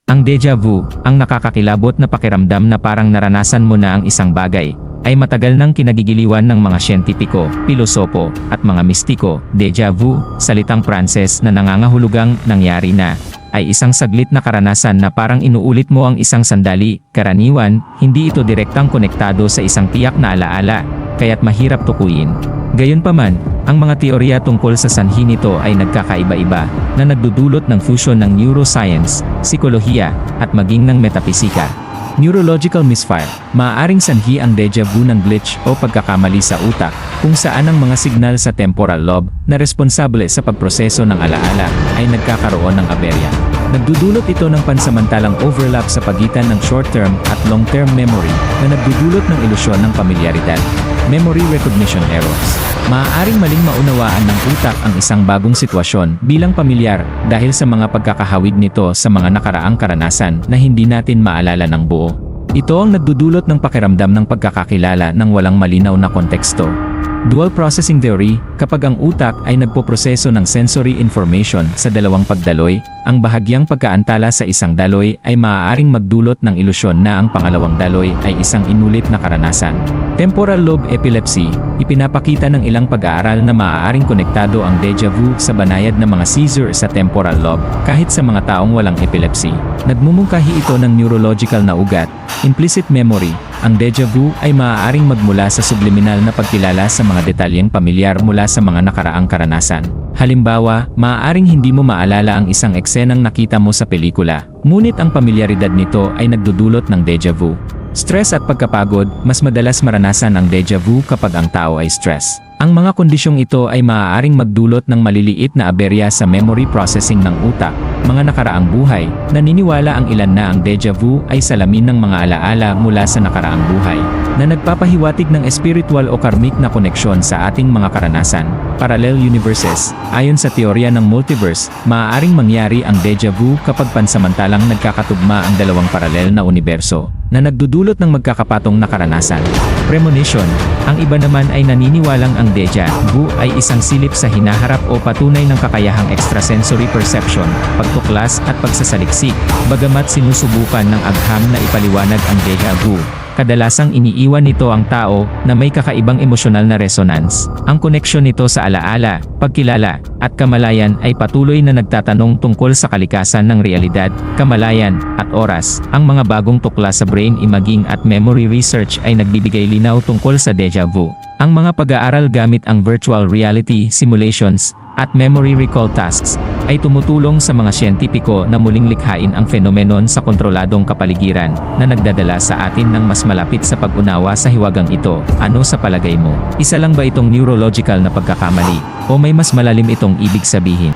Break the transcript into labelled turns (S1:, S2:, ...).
S1: Ang déjà vu, ang nakakakilabot na pakiramdam na parang naranasan mo na ang isang bagay, ay matagal nang kinagigiliwan ng mga siyentipiko, pilosopo, at mga mistiko. Déjà vu, salitang Pranses na nangangahulugang nangyari na, ay isang saglit na karanasan na parang inuulit mo ang isang sandali. Karaniwan, hindi ito direktang konektado sa isang tiyak na alaala, kaya't mahirap tukuyin. Gayunpaman, ang mga teorya tungkol sa sanhi nito ay nagkakaiba-iba, na nagdudulot ng fusion ng neuroscience, psikolohiya, at maging ng metapisika. Neurological misfire, maaaring sanhi ang déjà vu ng glitch o pagkakamali sa utak, kung saan ang mga signal sa temporal lobe, na responsable sa pagproseso ng alaala, ay nagkakaroon ng aberya. Nagdudulot ito ng pansamantalang overlap sa pagitan ng short-term at long-term memory, na nagdudulot ng ilusyon ng pamilyaridad. Memory recognition errors. Maaaring maling maunawaan ng utak ang isang bagong sitwasyon bilang pamilyar dahil sa mga pagkakahawig nito sa mga nakaraang karanasan na hindi natin maalala ng buo. Ito ang nagdudulot ng pakiramdam ng pagkakakilala ng walang malinaw na konteksto. Dual processing theory, kapag ang utak ay nagpoproseso ng sensory information sa dalawang pagdaloy, ang bahagyang pagkaantala sa isang daloy ay maaaring magdulot ng ilusyon na ang pangalawang daloy ay isang inulit na karanasan. Temporal lobe epilepsy, ipinapakita ng ilang pag-aaral na maaaring konektado ang déjà vu sa banayad na mga seizure sa temporal lobe, kahit sa mga taong walang epilepsy. Nagmumungkahi ito ng neurological na ugat, implicit memory. Ang déjà vu ay maaaring magmula sa subliminal na pagkilala sa mga detalyeng pamilyar mula sa mga nakaraang karanasan. Halimbawa, maaaring hindi mo maalala ang isang eksenang nakita mo sa pelikula, ngunit ang pamilyaridad nito ay nagdudulot ng déjà vu. Stress at pagkapagod, mas madalas maranasan ang déjà vu kapag ang tao ay stress. Ang mga kondisyong ito ay maaaring magdulot ng maliliit na aberya sa memory processing ng utak. Mga nakaraang buhay, naniniwala ang ilan na ang déjà vu ay salamin ng mga alaala mula sa nakaraang buhay, na nagpapahiwatig ng espiritual o karmic na koneksyon sa ating mga karanasan. Parallel universes, ayon sa teorya ng multiverse, maaaring mangyari ang déjà vu kapag pansamantalang nagkakatugma ang dalawang paralel na universo, na nagdudulot ng magkakapatong na karanasan. Premonition, ang iba naman ay naniniwalang ang déjà vu ay isang silip sa hinaharap o patunay ng kakayahang extrasensory perception, pagtuklas at pagsasaliksik, bagamat sinusubukan ng agham na ipaliwanag ang déjà vu. Kadalasang iniiwan nito ang tao na may kakaibang emosyonal na resonance. Ang koneksyon nito sa alaala, pagkilala, at kamalayan ay patuloy na nagtatanong tungkol sa kalikasan ng realidad, kamalayan, at oras. Ang mga bagong tuklas sa brain imaging at memory research ay nagbibigay linaw tungkol sa déjà vu. Ang mga pag-aaral gamit ang virtual reality simulations at memory recall tasks ay tumutulong sa mga siyentipiko na muling likhain ang fenomenon sa kontroladong kapaligiran na nagdadala sa atin ng mas malapit sa pag-unawa sa hiwagang ito. Ano sa palagay mo? Isa lang ba itong neurological na pagkakamali o may mas malalim itong ibig sabihin?